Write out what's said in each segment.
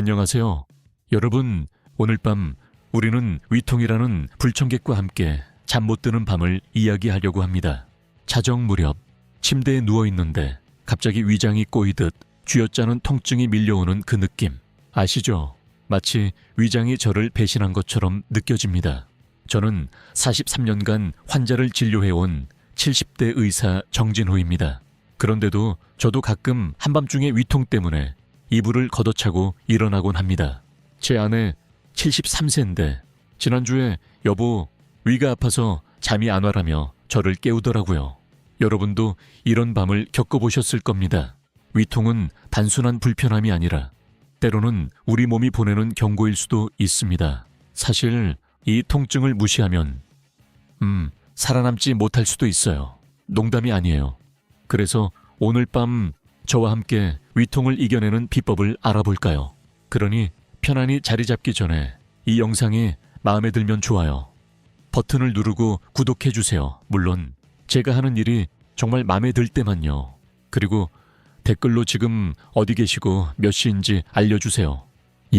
안녕하세요. 여러분, 오늘 밤 우리는 위통이라는 불청객과 함께 잠 못 드는 밤을 이야기하려고 합니다. 자정 무렵 침대에 누워있는데 갑자기 위장이 꼬이듯 쥐어짜는 통증이 밀려오는 그 느낌 아시죠? 마치 위장이 저를 배신한 것처럼 느껴집니다. 저는 43년간 환자를 진료해온 70대 의사 정진호입니다. 그런데도 저도 가끔 한밤중에 위통 때문에 이불을 걷어차고 일어나곤 합니다. 제 아내 73세인데 지난주에 여보 위가 아파서 잠이 안 와라며 저를 깨우더라고요. 여러분도 이런 밤을 겪어보셨을 겁니다. 위통은 단순한 불편함이 아니라 때로는 우리 몸이 보내는 경고일 수도 있습니다. 사실 이 통증을 무시하면 살아남지 못할 수도 있어요. 농담이 아니에요. 그래서 오늘 밤 저와 함께 위통을 이겨내는 비법을 알아볼까요? 그러니 편안히 자리 잡기 전에 이 영상이 마음에 들면 좋아요. 버튼을 누르고 구독해주세요. 물론 제가 하는 일이 정말 마음에 들 때만요. 그리고 댓글로 지금 어디 계시고 몇 시인지 알려주세요.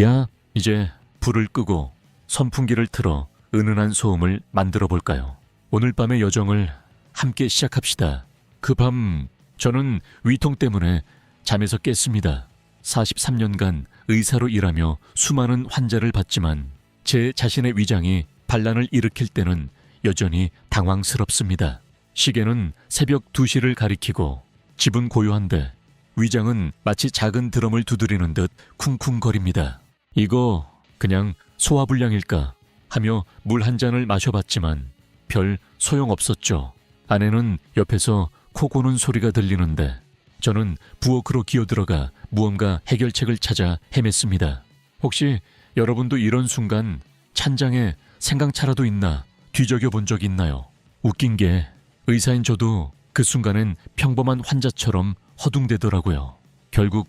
야, 이제 불을 끄고 선풍기를 틀어 은은한 소음을 만들어 볼까요? 오늘 밤의 여정을 함께 시작합시다. 그 밤 저는 위통 때문에 잠에서 깼습니다. 43년간 의사로 일하며 수많은 환자를 봤지만 제 자신의 위장이 반란을 일으킬 때는 여전히 당황스럽습니다. 시계는 새벽 2시를 가리키고 집은 고요한데 위장은 마치 작은 드럼을 두드리는 듯 쿵쿵거립니다. 이거 그냥 소화불량일까 하며 물 한 잔을 마셔봤지만 별 소용없었죠. 아내는 옆에서 코 고는 소리가 들리는데 저는 부엌으로 기어들어가 무언가 해결책을 찾아 헤맸습니다. 혹시 여러분도 이런 순간 찬장에 생강차라도 있나 뒤적여 본 적 있나요? 웃긴 게 의사인 저도 그 순간엔 평범한 환자처럼 허둥대더라고요. 결국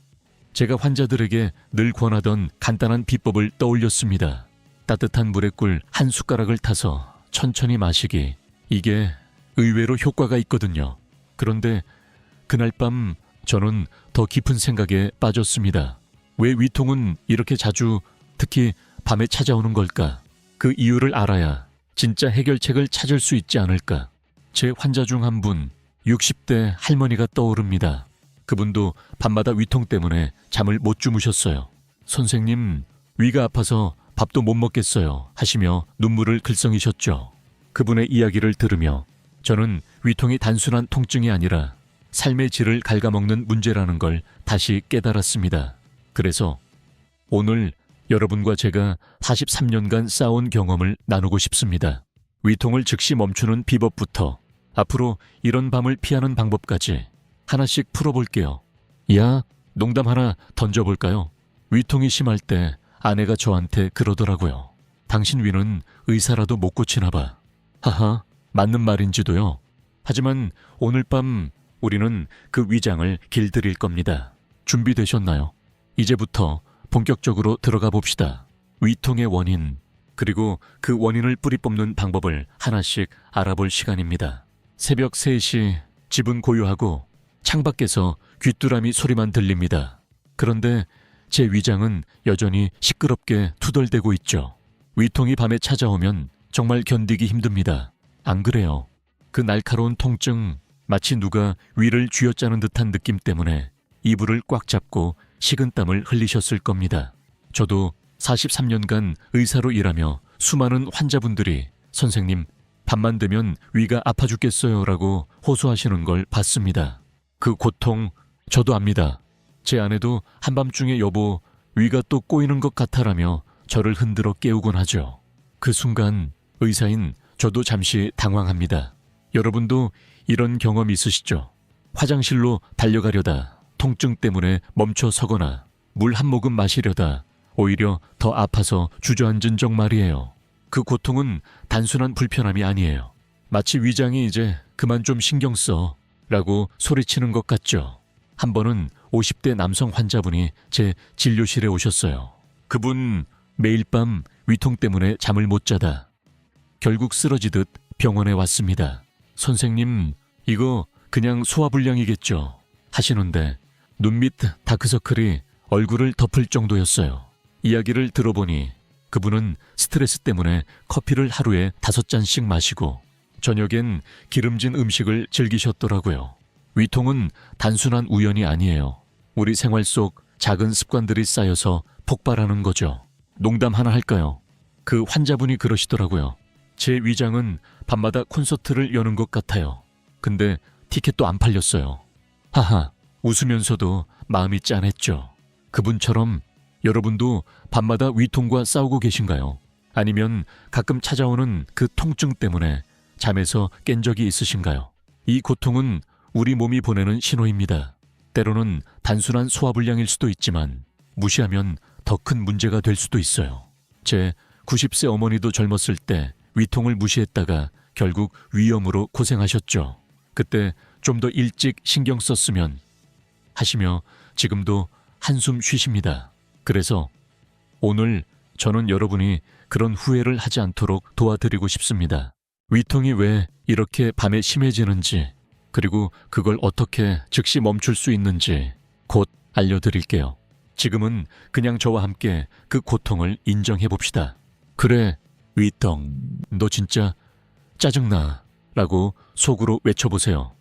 제가 환자들에게 늘 권하던 간단한 비법을 떠올렸습니다. 따뜻한 물에 꿀 한 숟가락을 타서 천천히 마시기. 이게 의외로 효과가 있거든요. 그런데 그날 밤 저는 더 깊은 생각에 빠졌습니다. 왜 위통은 이렇게 자주 특히 밤에 찾아오는 걸까? 그 이유를 알아야 진짜 해결책을 찾을 수 있지 않을까? 제 환자 중 한 분, 60대 할머니가 떠오릅니다. 그분도 밤마다 위통 때문에 잠을 못 주무셨어요. 선생님, 위가 아파서 밥도 못 먹겠어요 하시며 눈물을 글썽이셨죠. 그분의 이야기를 들으며 저는 위통이 단순한 통증이 아니라 삶의 질을 갉아먹는 문제라는 걸 다시 깨달았습니다. 그래서 오늘 여러분과 제가 43년간 쌓아온 경험을 나누고 싶습니다. 위통을 즉시 멈추는 비법부터 앞으로 이런 밤을 피하는 방법까지 하나씩 풀어볼게요. 야, 농담 하나 던져볼까요? 위통이 심할 때 아내가 저한테 그러더라고요. 당신 위는 의사라도 못 고치나 봐. 하하, 맞는 말인지도요. 하지만 오늘 밤 우리는 그 위장을 길들일 겁니다. 준비되셨나요? 이제부터 본격적으로 들어가 봅시다. 위통의 원인, 그리고 그 원인을 뿌리 뽑는 방법을 하나씩 알아볼 시간입니다. 새벽 3시 집은 고요하고 창밖에서 귀뚜라미 소리만 들립니다. 그런데 제 위장은 여전히 시끄럽게 투덜대고 있죠. 위통이 밤에 찾아오면 정말 견디기 힘듭니다. 안 그래요? 그 날카로운 통증, 마치 누가 위를 쥐어짜는 듯한 느낌 때문에 이불을 꽉 잡고 식은땀을 흘리셨을 겁니다. 저도 43년간 의사로 일하며 수많은 환자분들이 선생님, 밤만 되면 위가 아파 죽겠어요 라고 호소하시는 걸 봤습니다. 그 고통 저도 압니다. 제 아내도 한밤중에 여보 위가 또 꼬이는 것 같아라며 저를 흔들어 깨우곤 하죠. 그 순간 의사인 저도 잠시 당황합니다. 여러분도 이런 경험 있으시죠? 화장실로 달려가려다 통증 때문에 멈춰 서거나 물 한 모금 마시려다 오히려 더 아파서 주저앉은 적 말이에요. 그 고통은 단순한 불편함이 아니에요. 마치 위장이 이제 그만 좀 신경 써 라고 소리치는 것 같죠. 한 번은 50대 남성 환자분이 제 진료실에 오셨어요. 그분 매일 밤 위통 때문에 잠을 못 자다 결국 쓰러지듯 병원에 왔습니다. 선생님, 이거 그냥 소화불량이겠죠 하시는데 눈 밑 다크서클이 얼굴을 덮을 정도였어요. 이야기를 들어보니 그분은 스트레스 때문에 커피를 하루에 5잔씩 마시고 저녁엔 기름진 음식을 즐기셨더라고요. 위통은 단순한 우연이 아니에요. 우리 생활 속 작은 습관들이 쌓여서 폭발하는 거죠. 농담 하나 할까요? 그 환자분이 그러시더라고요. 제 위장은 밤마다 콘서트를 여는 것 같아요. 근데 티켓도 안 팔렸어요. 하하, 웃으면서도 마음이 짠했죠. 그분처럼 여러분도 밤마다 위통과 싸우고 계신가요? 아니면 가끔 찾아오는 그 통증 때문에 잠에서 깬 적이 있으신가요? 이 고통은 우리 몸이 보내는 신호입니다. 때로는 단순한 소화불량일 수도 있지만 무시하면 더 큰 문제가 될 수도 있어요. 제 90세 어머니도 젊었을 때 위통을 무시했다가 결국 위염으로 고생하셨죠. 그때 좀 더 일찍 신경 썼으면 하시며 지금도 한숨 쉬십니다. 그래서 오늘 저는 여러분이 그런 후회를 하지 않도록 도와드리고 싶습니다. 위통이 왜 이렇게 밤에 심해지는지, 그리고 그걸 어떻게 즉시 멈출 수 있는지 곧 알려드릴게요. 지금은 그냥 저와 함께 그 고통을 인정해 봅시다. 그래, 위통, 너 진짜 짜증나 라고 속으로 외쳐보세요.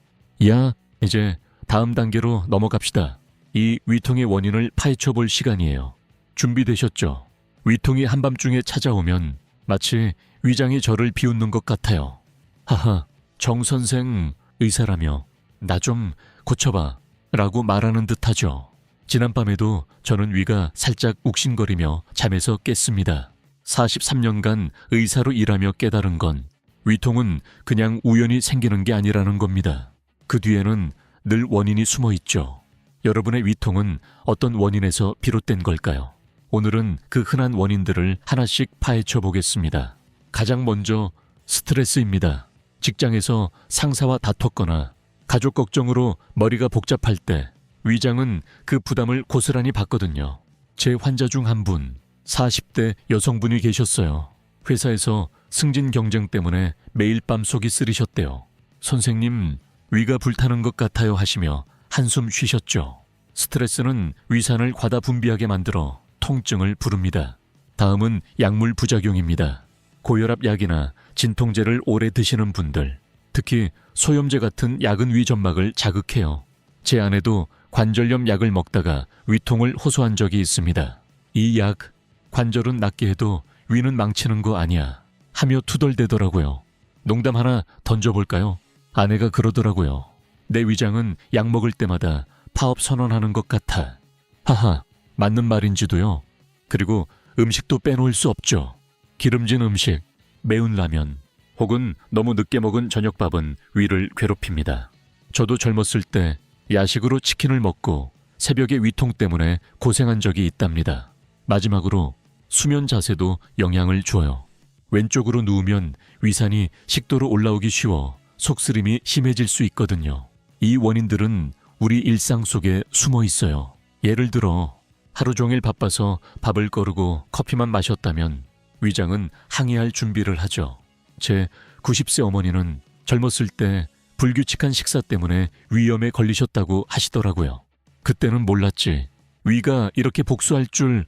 야, 이제 다음 단계로 넘어갑시다. 이 위통의 원인을 파헤쳐 볼 시간이에요. 준비되셨죠? 위통이 한밤중에 찾아오면 마치 위장이 저를 비웃는 것 같아요. 하하, 정 선생 의사라며 나 좀 고쳐봐 라고 말하는 듯하죠. 지난밤에도 저는 위가 살짝 욱신거리며 잠에서 깼습니다. 43년간 의사로 일하며 깨달은 건 위통은 그냥 우연히 생기는 게 아니라는 겁니다. 그 뒤에는 늘 원인이 숨어 있죠. 여러분의 위통은 어떤 원인에서 비롯된 걸까요? 오늘은 그 흔한 원인들을 하나씩 파헤쳐 보겠습니다. 가장 먼저 스트레스입니다. 직장에서 상사와 다퉜거나 가족 걱정으로 머리가 복잡할 때 위장은 그 부담을 고스란히 받거든요. 제 환자 중 한 분, 40대 여성분이 계셨어요. 회사에서 승진 경쟁 때문에 매일 밤 속이 쓰리셨대요. 선생님, 위가 불타는 것 같아요 하시며 한숨 쉬셨죠. 스트레스는 위산을 과다 분비하게 만들어 통증을 부릅니다. 다음은 약물 부작용입니다. 고혈압 약이나 진통제를 오래 드시는 분들, 특히 소염제 같은 약은 위 점막을 자극해요. 제 아내도 관절염 약을 먹다가 위통을 호소한 적이 있습니다. 이 약, 관절은 낫게 해도 위는 망치는 거 아니야 하며 투덜대더라고요. 농담 하나 던져볼까요? 아내가 그러더라고요. 내 위장은 약 먹을 때마다 파업 선언하는 것 같아. 하하, 맞는 말인지도요. 그리고 음식도 빼놓을 수 없죠. 기름진 음식, 매운 라면, 혹은 너무 늦게 먹은 저녁밥은 위를 괴롭힙니다. 저도 젊었을 때 야식으로 치킨을 먹고 새벽에 위통 때문에 고생한 적이 있답니다. 마지막으로 수면 자세도 영향을 줘요. 왼쪽으로 누우면 위산이 식도로 올라오기 쉬워 속쓰림이 심해질 수 있거든요. 이 원인들은 우리 일상 속에 숨어 있어요. 예를 들어 하루 종일 바빠서 밥을 거르고 커피만 마셨다면 위장은 항의할 준비를 하죠. 제 90세 어머니는 젊었을 때 불규칙한 식사 때문에 위염에 걸리셨다고 하시더라고요. 그때는 몰랐지. 위가 이렇게 복수할 줄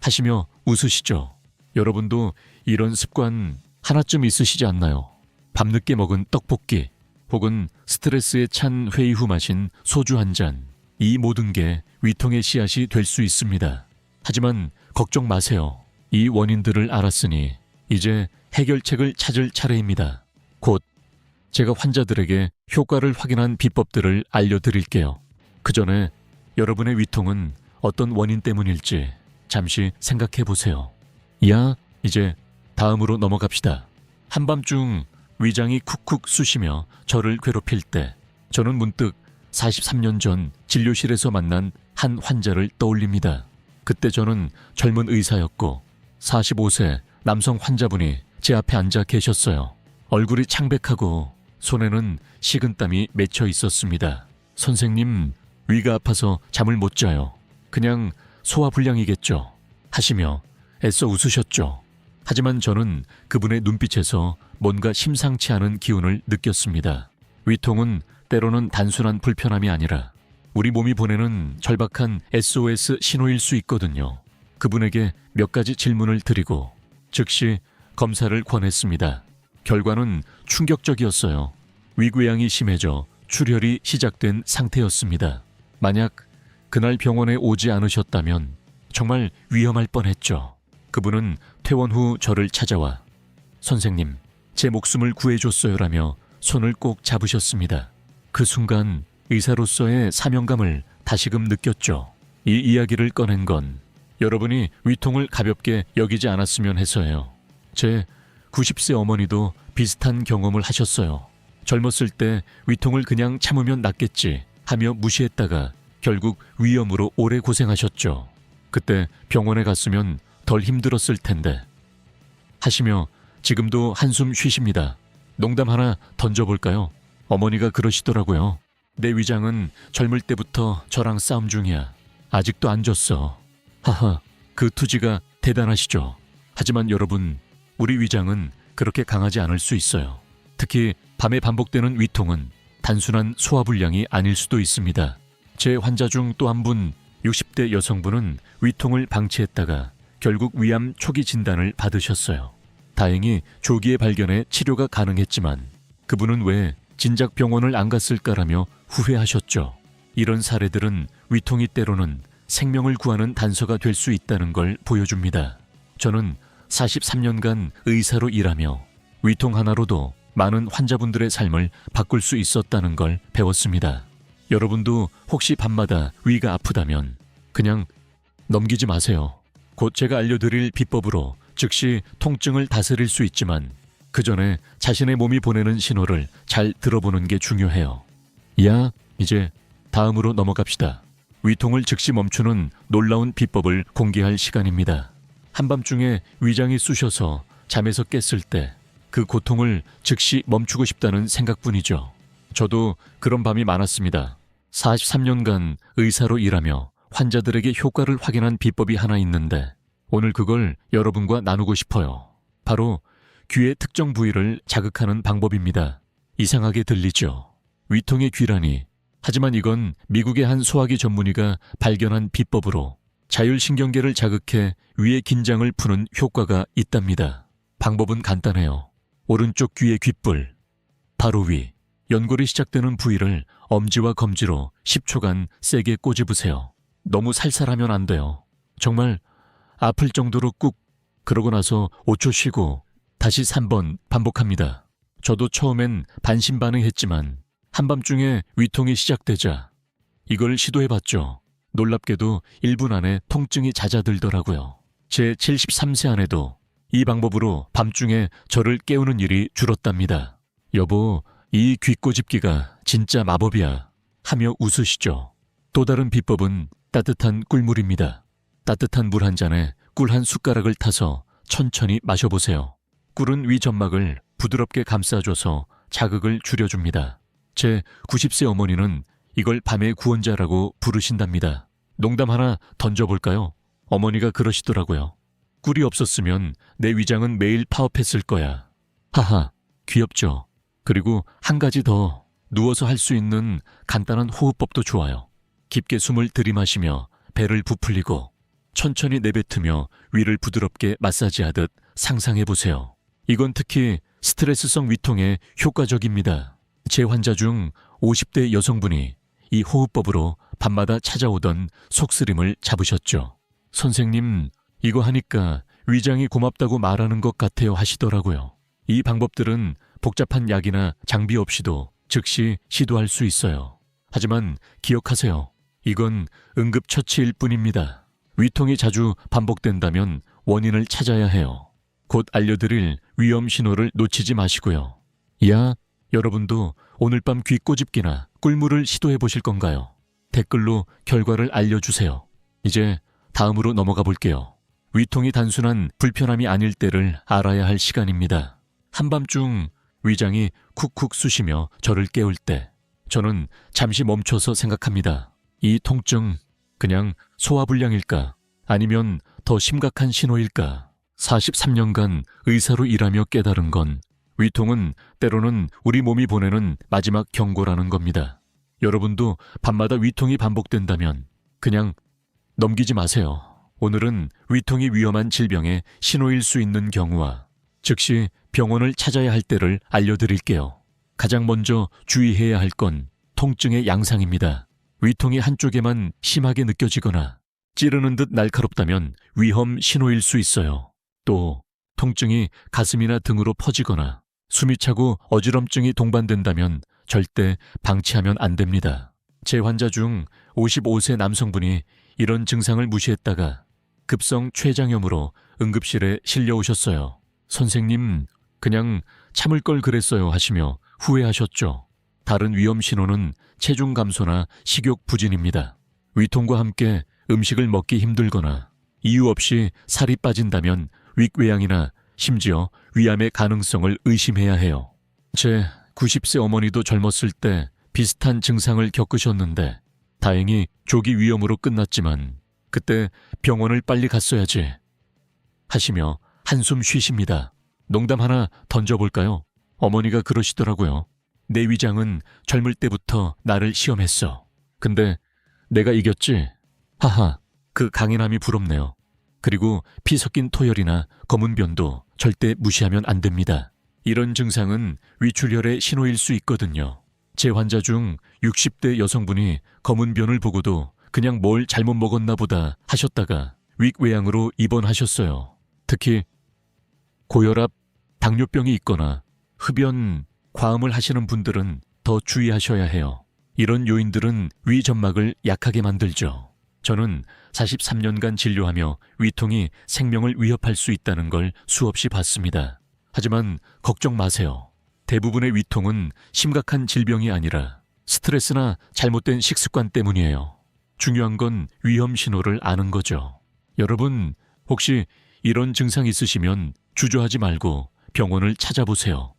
하시며 웃으시죠. 여러분도 이런 습관 하나쯤 있으시지 않나요? 밤늦게 먹은 떡볶이, 혹은 스트레스에 찬 회의 후 마신 소주 한 잔. 이 모든 게 위통의 씨앗이 될 수 있습니다. 하지만 걱정 마세요. 이 원인들을 알았으니 이제 해결책을 찾을 차례입니다. 곧 제가 환자들에게 효과를 확인한 비법들을 알려드릴게요. 그 전에 여러분의 위통은 어떤 원인 때문일지 잠시 생각해 보세요. 야, 이제 다음으로 넘어갑시다. 한밤중 위장이 쿡쿡 쑤시며 저를 괴롭힐 때 저는 문득 43년 전 진료실에서 만난 한 환자를 떠올립니다. 그때 저는 젊은 의사였고 45세 남성 환자분이 제 앞에 앉아 계셨어요. 얼굴이 창백하고 손에는 식은땀이 맺혀 있었습니다. 선생님, 위가 아파서 잠을 못 자요. 그냥 소화불량이겠죠. 하시며 애써 웃으셨죠. 하지만 저는 그분의 눈빛에서 뭔가 심상치 않은 기운을 느꼈습니다. 위통은 때로는 단순한 불편함이 아니라 우리 몸이 보내는 절박한 SOS 신호일 수 있거든요. 그분에게 몇 가지 질문을 드리고 즉시 검사를 권했습니다. 결과는 충격적이었어요. 위궤양이 심해져 출혈이 시작된 상태였습니다. 만약 그날 병원에 오지 않으셨다면 정말 위험할 뻔했죠. 그분은 퇴원 후 저를 찾아와 선생님, 제 목숨을 구해줬어요라며 손을 꼭 잡으셨습니다. 그 순간 의사로서의 사명감을 다시금 느꼈죠. 이 이야기를 꺼낸 건 여러분이 위통을 가볍게 여기지 않았으면 해서예요. 제 90세 어머니도 비슷한 경험을 하셨어요. 젊었을 때 위통을 그냥 참으면 낫겠지 하며 무시했다가 결국 위염으로 오래 고생하셨죠. 그때 병원에 갔으면 덜 힘들었을 텐데 하시며 지금도 한숨 쉬십니다. 농담 하나 던져볼까요? 어머니가 그러시더라고요. 내 위장은 젊을 때부터 저랑 싸움 중이야. 아직도 안 졌어. 하하, 그 투지가 대단하시죠. 하지만 여러분, 우리 위장은 그렇게 강하지 않을 수 있어요. 특히 밤에 반복되는 위통은 단순한 소화불량이 아닐 수도 있습니다. 제 환자 중 또 한 분, 60대 여성분은 위통을 방치했다가 결국 위암 초기 진단을 받으셨어요. 다행히 조기에 발견해 치료가 가능했지만 그분은 왜 진작 병원을 안 갔을까라며 후회하셨죠. 이런 사례들은 위통이 때로는 생명을 구하는 단서가 될 수 있다는 걸 보여줍니다. 저는 43년간 의사로 일하며 위통 하나로도 많은 환자분들의 삶을 바꿀 수 있었다는 걸 배웠습니다. 여러분도 혹시 밤마다 위가 아프다면 그냥 넘기지 마세요. 곧 제가 알려드릴 비법으로 즉시 통증을 다스릴 수 있지만 그 전에 자신의 몸이 보내는 신호를 잘 들어보는 게 중요해요. 야, 이제 다음으로 넘어갑시다. 위통을 즉시 멈추는 놀라운 비법을 공개할 시간입니다. 한밤중에 위장이 쑤셔서 잠에서 깼을 때 그 고통을 즉시 멈추고 싶다는 생각뿐이죠. 저도 그런 밤이 많았습니다. 43년간 의사로 일하며 환자들에게 효과를 확인한 비법이 하나 있는데 오늘 그걸 여러분과 나누고 싶어요. 바로 귀의 특정 부위를 자극하는 방법입니다. 이상하게 들리죠? 위통의 귀라니. 하지만 이건 미국의 한 소화기 전문의가 발견한 비법으로 자율신경계를 자극해 위의 긴장을 푸는 효과가 있답니다. 방법은 간단해요. 오른쪽 귀의 귓불, 바로 위, 연골이 시작되는 부위를 엄지와 검지로 10초간 세게 꼬집으세요. 너무 살살하면 안 돼요. 정말 아플 정도로 꾹, 그러고 나서 5초 쉬고 다시 3번 반복합니다. 저도 처음엔 반신반의했지만 한밤중에 위통이 시작되자 이걸 시도해봤죠. 놀랍게도 1분 안에 통증이 잦아들더라고요. 제 73세 아내도 이 방법으로 밤중에 저를 깨우는 일이 줄었답니다. 여보, 이 귀꼬집기가 진짜 마법이야 하며 웃으시죠. 또 다른 비법은 따뜻한 꿀물입니다. 따뜻한 물 한 잔에 꿀 한 숟가락을 타서 천천히 마셔보세요. 꿀은 위 점막을 부드럽게 감싸줘서 자극을 줄여줍니다. 제 90세 어머니는 이걸 밤의 구원자라고 부르신답니다. 농담 하나 던져볼까요? 어머니가 그러시더라고요. 꿀이 없었으면 내 위장은 매일 파업했을 거야. 하하, 귀엽죠? 그리고 한 가지 더, 누워서 할 수 있는 간단한 호흡법도 좋아요. 깊게 숨을 들이마시며 배를 부풀리고 천천히 내뱉으며 위를 부드럽게 마사지하듯 상상해보세요. 이건 특히 스트레스성 위통에 효과적입니다. 제 환자 중 50대 여성분이 이 호흡법으로 밤마다 찾아오던 속쓰림을 잡으셨죠. 선생님, 이거 하니까 위장이 고맙다고 말하는 것 같아요 하시더라고요. 이 방법들은 복잡한 약이나 장비 없이도 즉시 시도할 수 있어요. 하지만 기억하세요. 이건 응급처치일 뿐입니다. 위통이 자주 반복된다면 원인을 찾아야 해요. 곧 알려드릴 위험 신호를 놓치지 마시고요. 야, 여러분도 오늘 밤 귀 꼬집기나 꿀물을 시도해 보실 건가요? 댓글로 결과를 알려주세요. 이제 다음으로 넘어가 볼게요. 위통이 단순한 불편함이 아닐 때를 알아야 할 시간입니다. 한밤중 위장이 쿡쿡 쑤시며 저를 깨울 때 저는 잠시 멈춰서 생각합니다. 이 통증 그냥 소화불량일까? 아니면 더 심각한 신호일까? 43년간 의사로 일하며 깨달은 건 위통은 때로는 우리 몸이 보내는 마지막 경고라는 겁니다. 여러분도 밤마다 위통이 반복된다면 그냥 넘기지 마세요. 오늘은 위통이 위험한 질병의 신호일 수 있는 경우와 즉시 병원을 찾아야 할 때를 알려드릴게요. 가장 먼저 주의해야 할 건 통증의 양상입니다. 위통이 한쪽에만 심하게 느껴지거나 찌르는 듯 날카롭다면 위험 신호일 수 있어요. 또 통증이 가슴이나 등으로 퍼지거나 숨이 차고 어지럼증이 동반된다면 절대 방치하면 안 됩니다. 제 환자 중 55세 남성분이 이런 증상을 무시했다가 급성 췌장염으로 응급실에 실려오셨어요. 선생님, 그냥 참을 걸 그랬어요 하시며 후회하셨죠. 다른 위험 신호는 체중 감소나 식욕 부진입니다. 위통과 함께 음식을 먹기 힘들거나 이유 없이 살이 빠진다면 윅궤양이나 심지어 위암의 가능성을 의심해야 해요. 제 90세 어머니도 젊었을 때 비슷한 증상을 겪으셨는데 다행히 조기 위염으로 끝났지만 그때 병원을 빨리 갔어야지 하시며 한숨 쉬십니다. 농담 하나 던져볼까요? 어머니가 그러시더라고요. 내 위장은 젊을 때부터 나를 시험했어. 근데 내가 이겼지? 하하, 그 강인함이 부럽네요. 그리고 피 섞인 토열이나 검은 변도 절대 무시하면 안 됩니다. 이런 증상은 위출혈의 신호일 수 있거든요. 제 환자 중 60대 여성분이 검은 변을 보고도 그냥 뭘 잘못 먹었나 보다 하셨다가 윅궤양으로 입원하셨어요. 특히 고혈압, 당뇨병이 있거나 흡연, 과음을 하시는 분들은 더 주의하셔야 해요. 이런 요인들은 위 점막을 약하게 만들죠. 저는 43년간 진료하며 위통이 생명을 위협할 수 있다는 걸 수없이 봤습니다. 하지만 걱정 마세요. 대부분의 위통은 심각한 질병이 아니라 스트레스나 잘못된 식습관 때문이에요. 중요한 건 위험 신호를 아는 거죠. 여러분, 혹시 이런 증상 있으시면 주저하지 말고 병원을 찾아보세요.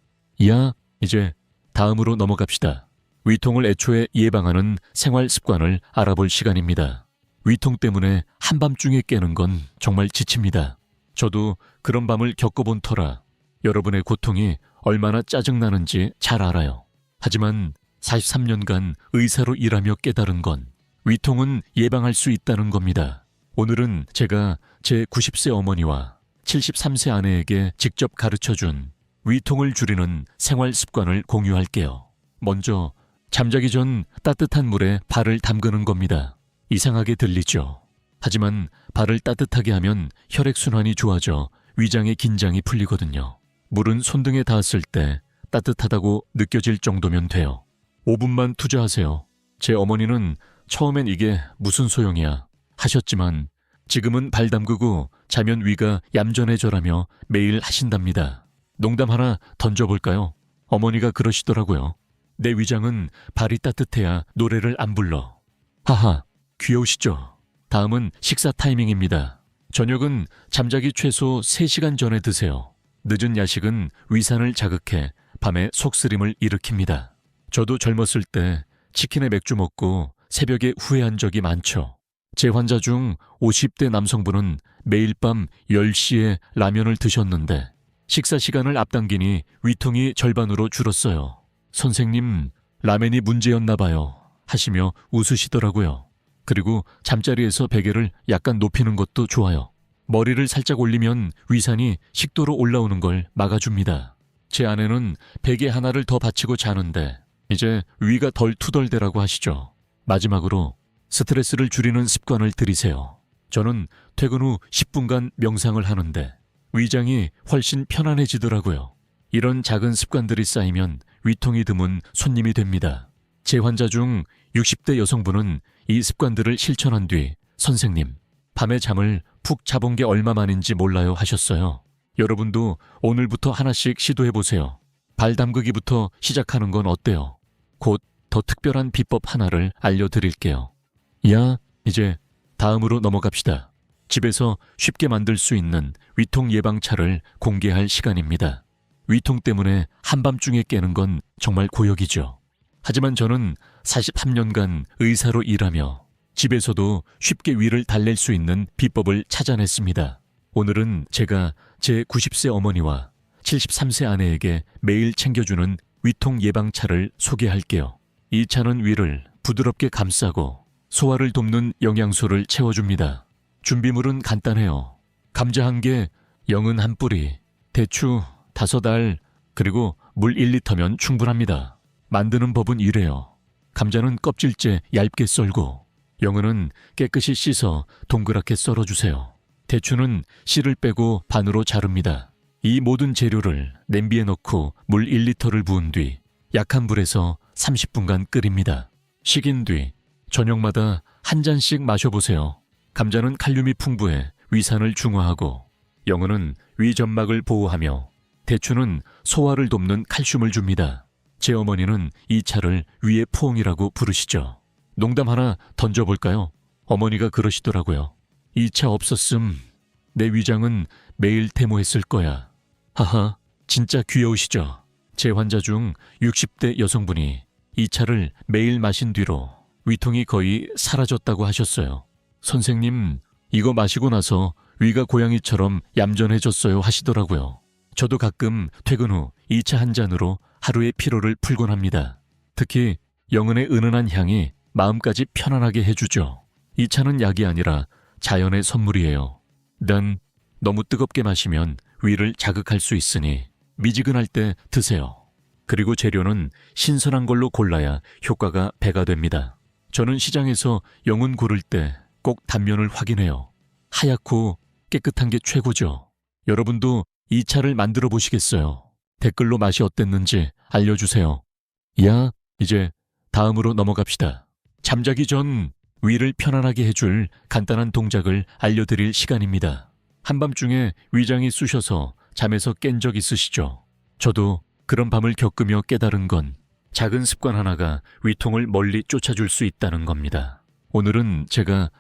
이제 다음으로 넘어갑시다. 위통을 애초에 예방하는 생활 습관을 알아볼 시간입니다. 위통 때문에 한밤중에 깨는 건 정말 지칩니다. 저도 그런 밤을 겪어본 터라 여러분의 고통이 얼마나 짜증나는지 잘 알아요. 하지만 43년간 의사로 일하며 깨달은 건 위통은 예방할 수 있다는 겁니다. 오늘은 제가 제 90세 어머니와 73세 아내에게 직접 가르쳐준 위통을 줄이는 생활 습관을 공유할게요. 먼저 잠자기 전 따뜻한 물에 발을 담그는 겁니다. 이상하게 들리죠. 하지만 발을 따뜻하게 하면 혈액순환이 좋아져 위장의 긴장이 풀리거든요. 물은 손등에 닿았을 때 따뜻하다고 느껴질 정도면 돼요. 5분만 투자하세요. 제 어머니는 처음엔 이게 무슨 소용이야 하셨지만 지금은 발 담그고 자면 위가 얌전해져라며 매일 하신답니다. 농담 하나 던져볼까요? 어머니가 그러시더라고요. 내 위장은 발이 따뜻해야 노래를 안 불러. 하하, 귀여우시죠? 다음은 식사 타이밍입니다. 저녁은 잠자기 최소 3시간 전에 드세요. 늦은 야식은 위산을 자극해 밤에 속쓰림을 일으킵니다. 저도 젊었을 때 치킨에 맥주 먹고 새벽에 후회한 적이 많죠. 제 환자 중 50대 남성분은 매일 밤 10시에 라면을 드셨는데 식사 시간을 앞당기니 위통이 절반으로 줄었어요. 선생님, 라면이 문제였나 봐요 하시며 웃으시더라고요. 그리고 잠자리에서 베개를 약간 높이는 것도 좋아요. 머리를 살짝 올리면 위산이 식도로 올라오는 걸 막아줍니다. 제 아내는 베개 하나를 더 받치고 자는데 이제 위가 덜 투덜대라고 하시죠. 마지막으로 스트레스를 줄이는 습관을 들이세요. 저는 퇴근 후 10분간 명상을 하는데 위장이 훨씬 편안해지더라고요. 이런 작은 습관들이 쌓이면 위통이 드문 손님이 됩니다. 제 환자 중 60대 여성분은 이 습관들을 실천한 뒤 선생님, 밤에 잠을 푹 자본 게 얼마만인지 몰라요 하셨어요. 여러분도 오늘부터 하나씩 시도해보세요. 발 담그기부터 시작하는 건 어때요? 곧 더 특별한 비법 하나를 알려드릴게요. 이제 다음으로 넘어갑시다. 집에서 쉽게 만들 수 있는 위통 예방차를 공개할 시간입니다. 위통 때문에 한밤중에 깨는 건 정말 고역이죠. 하지만 저는 43년간 의사로 일하며 집에서도 쉽게 위를 달랠 수 있는 비법을 찾아냈습니다. 오늘은 제가 제 90세 어머니와 73세 아내에게 매일 챙겨주는 위통 예방차를 소개할게요. 이 차는 위를 부드럽게 감싸고 소화를 돕는 영양소를 채워줍니다. 준비물은 간단해요. 감자 1개, 영은 1뿌리, 대추 5알, 그리고 물 1리터면 충분합니다. 만드는 법은 이래요. 감자는 껍질째 얇게 썰고, 영은은 깨끗이 씻어 동그랗게 썰어주세요. 대추는 씨를 빼고 반으로 자릅니다. 이 모든 재료를 냄비에 넣고 물 1리터를 부은 뒤 약한 불에서 30분간 끓입니다. 식인 뒤 저녁마다 한 잔씩 마셔보세요. 감자는 칼륨이 풍부해 위산을 중화하고, 영은은 위점막을 보호하며, 대추는 소화를 돕는 칼슘을 줍니다. 제 어머니는 이 차를 위의 포옹이라고 부르시죠. 농담 하나 던져볼까요? 어머니가 그러시더라고요. 이 차 없었음 내 위장은 매일 태모했을 거야. 하하, 진짜 귀여우시죠? 제 환자 중 60대 여성분이 이 차를 매일 마신 뒤로 위통이 거의 사라졌다고 하셨어요. 선생님, 이거 마시고 나서 위가 고양이처럼 얌전해졌어요 하시더라고요. 저도 가끔 퇴근 후 이 차 한 잔으로 하루의 피로를 풀곤 합니다. 특히 영은의 은은한 향이 마음까지 편안하게 해주죠. 이 차는 약이 아니라 자연의 선물이에요. 단 너무 뜨겁게 마시면 위를 자극할 수 있으니 미지근할 때 드세요. 그리고 재료는 신선한 걸로 골라야 효과가 배가 됩니다. 저는 시장에서 영은 고를 때 꼭 단면을 확인해요. 하얗고 깨끗한 게 최고죠. 여러분도 이 차를 만들어 보시겠어요? 댓글로 맛이 어땠는지 알려주세요. 야, 이제 다음으로 넘어갑시다. 잠자기 전 위를 편안하게 해줄 간단한 동작을 알려드릴 시간입니다. 한밤중에 위장이 쑤셔서 잠에서 깬 적 있으시죠? 저도 그런 밤을 겪으며 깨달은 건 작은 습관 하나가 위통을 멀리 쫓아줄 수 있다는 겁니다. 오늘은 제가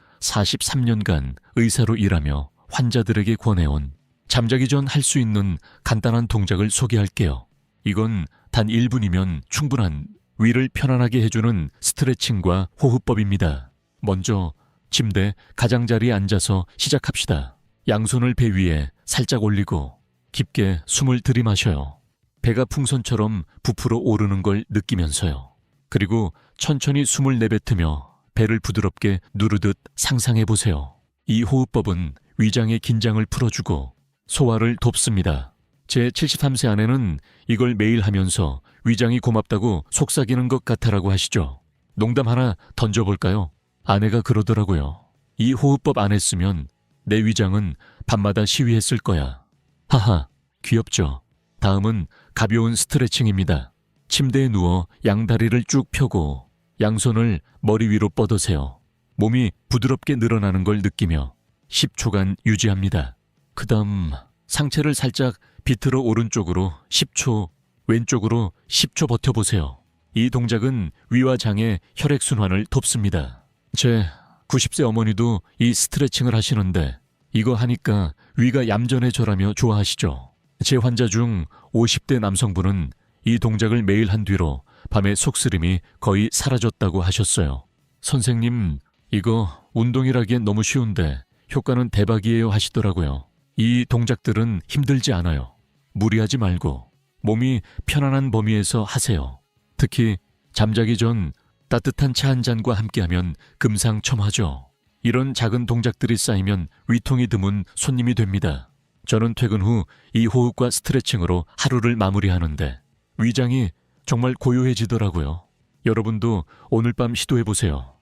43년간 의사로 일하며 환자들에게 권해온 잠자기 전 할 수 있는 간단한 동작을 소개할게요. 이건 단 1분이면 충분한 위를 편안하게 해주는 스트레칭과 호흡법입니다. 먼저 침대 가장자리에 앉아서 시작합시다. 양손을 배 위에 살짝 올리고 깊게 숨을 들이마셔요. 배가 풍선처럼 부풀어 오르는 걸 느끼면서요. 그리고 천천히 숨을 내뱉으며 배를 부드럽게 누르듯 상상해보세요. 이 호흡법은 위장의 긴장을 풀어주고 소화를 돕습니다. 제 73세 아내는 이걸 매일 하면서 위장이 고맙다고 속삭이는 것 같아라고 하시죠. 농담 하나 던져볼까요? 아내가 그러더라고요. 이 호흡법 안 했으면 내 위장은 밤마다 시위했을 거야. 하하, 귀엽죠? 다음은 가벼운 스트레칭입니다. 침대에 누워 양다리를 쭉 펴고 양손을 머리 위로 뻗으세요. 몸이 부드럽게 늘어나는 걸 느끼며 10초간 유지합니다. 그 다음 상체를 살짝 비틀어 오른쪽으로 10초, 왼쪽으로 10초 버텨보세요. 이 동작은 위와 장의 혈액순환을 돕습니다. 제 90세 어머니도 이 스트레칭을 하시는데 이거 하니까 위가 얌전해져라며 좋아하시죠. 제 환자 중 50대 남성분은 이 동작을 매일 한 뒤로 밤에 속쓰림이 거의 사라졌다고 하셨어요. 선생님, 이거 운동이라기엔 너무 쉬운데 효과는 대박이에요 하시더라고요. 이 동작들은 힘들지 않아요. 무리하지 말고 몸이 편안한 범위에서 하세요. 특히 잠자기 전 따뜻한 차 한 잔과 함께하면 금상첨화죠. 이런 작은 동작들이 쌓이면 위통이 드문 손님이 됩니다. 저는 퇴근 후 이 호흡과 스트레칭으로 하루를 마무리하는데 위장이 정말 고요해지더라고요. 여러분도 오늘 밤 시도해보세요.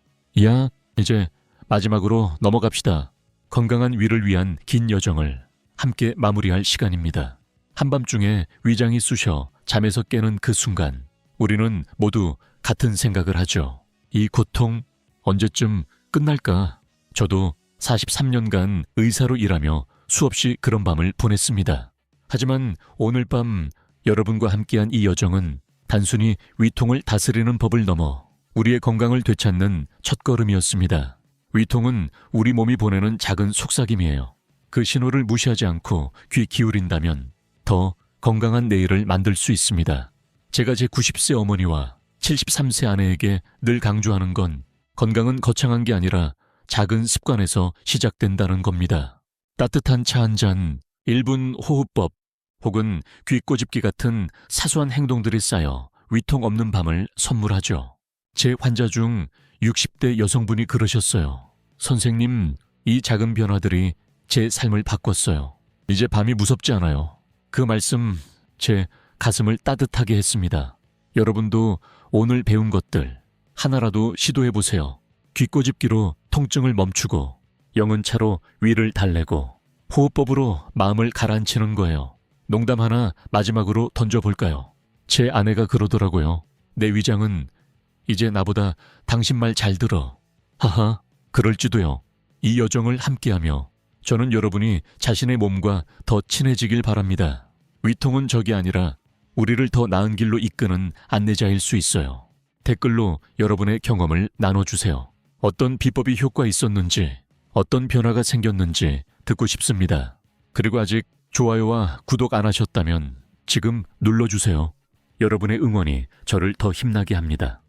야, 이제 마지막으로 넘어갑시다. 건강한 위를 위한 긴 여정을 함께 마무리할 시간입니다. 한밤중에 위장이 쑤셔 잠에서 깨는 그 순간 우리는 모두 같은 생각을 하죠. 이 고통 언제쯤 끝날까? 저도 43년간 의사로 일하며 수없이 그런 밤을 보냈습니다. 하지만 오늘 밤 여러분과 함께한 이 여정은 단순히 위통을 다스리는 법을 넘어 우리의 건강을 되찾는 첫걸음이었습니다. 위통은 우리 몸이 보내는 작은 속삭임이에요. 그 신호를 무시하지 않고 귀 기울인다면 더 건강한 내일을 만들 수 있습니다. 제가 제 90세 어머니와 73세 아내에게 늘 강조하는 건 건강은 거창한 게 아니라 작은 습관에서 시작된다는 겁니다. 따뜻한 차 한 잔, 1분 호흡법, 혹은 귀 꼬집기 같은 사소한 행동들이 쌓여 위통 없는 밤을 선물하죠. 제 환자 중 60대 여성분이 그러셨어요. 선생님, 이 작은 변화들이 제 삶을 바꿨어요. 이제 밤이 무섭지 않아요. 그 말씀 제 가슴을 따뜻하게 했습니다. 여러분도 오늘 배운 것들 하나라도 시도해보세요. 귀꼬집기로 통증을 멈추고 영혼차로 위를 달래고 호흡법으로 마음을 가라앉히는 거예요. 농담 하나 마지막으로 던져볼까요? 제 아내가 그러더라고요. 내 위장은 이제 나보다 당신 말 잘 들어. 하하, 그럴지도요. 이 여정을 함께하며 저는 여러분이 자신의 몸과 더 친해지길 바랍니다. 위통은 적이 아니라 우리를 더 나은 길로 이끄는 안내자일 수 있어요. 댓글로 여러분의 경험을 나눠주세요. 어떤 비법이 효과 있었는지, 어떤 변화가 생겼는지 듣고 싶습니다. 그리고 아직 좋아요와 구독 안 하셨다면 지금 눌러주세요. 여러분의 응원이 저를 더 힘나게 합니다.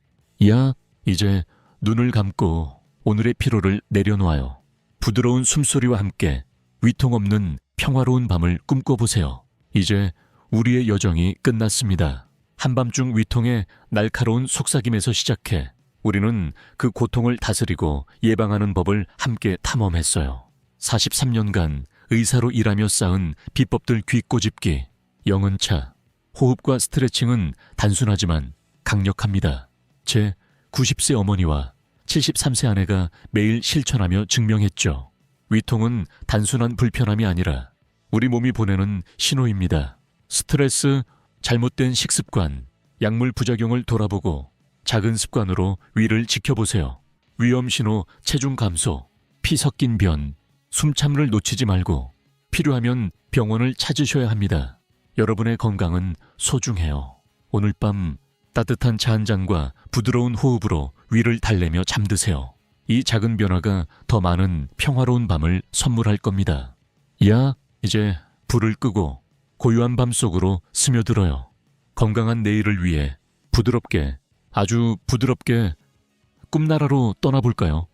야, 이제 눈을 감고 오늘의 피로를 내려놓아요. 부드러운 숨소리와 함께 위통 없는 평화로운 밤을 꿈꿔보세요. 이제 우리의 여정이 끝났습니다. 한밤중 위통의 날카로운 속삭임에서 시작해 우리는 그 고통을 다스리고 예방하는 법을 함께 탐험했어요. 43년간 의사로 일하며 쌓은 비법들 귀꼬집기, 영혼차, 호흡과 스트레칭은 단순하지만 강력합니다. 제 90세 어머니와 73세 아내가 매일 실천하며 증명했죠. 위통은 단순한 불편함이 아니라 우리 몸이 보내는 신호입니다. 스트레스, 잘못된 식습관, 약물 부작용을 돌아보고 작은 습관으로 위를 지켜보세요. 위험 신호, 체중 감소, 피 섞인 변, 숨참을 놓치지 말고 필요하면 병원을 찾으셔야 합니다. 여러분의 건강은 소중해요. 오늘 밤 따뜻한 차 한 잔과 부드러운 호흡으로 위를 달래며 잠드세요. 이 작은 변화가 더 많은 평화로운 밤을 선물할 겁니다. 야, 이제 불을 끄고 고요한 밤 속으로 스며들어요. 건강한 내일을 위해 부드럽게, 아주 부드럽게 꿈나라로 떠나볼까요?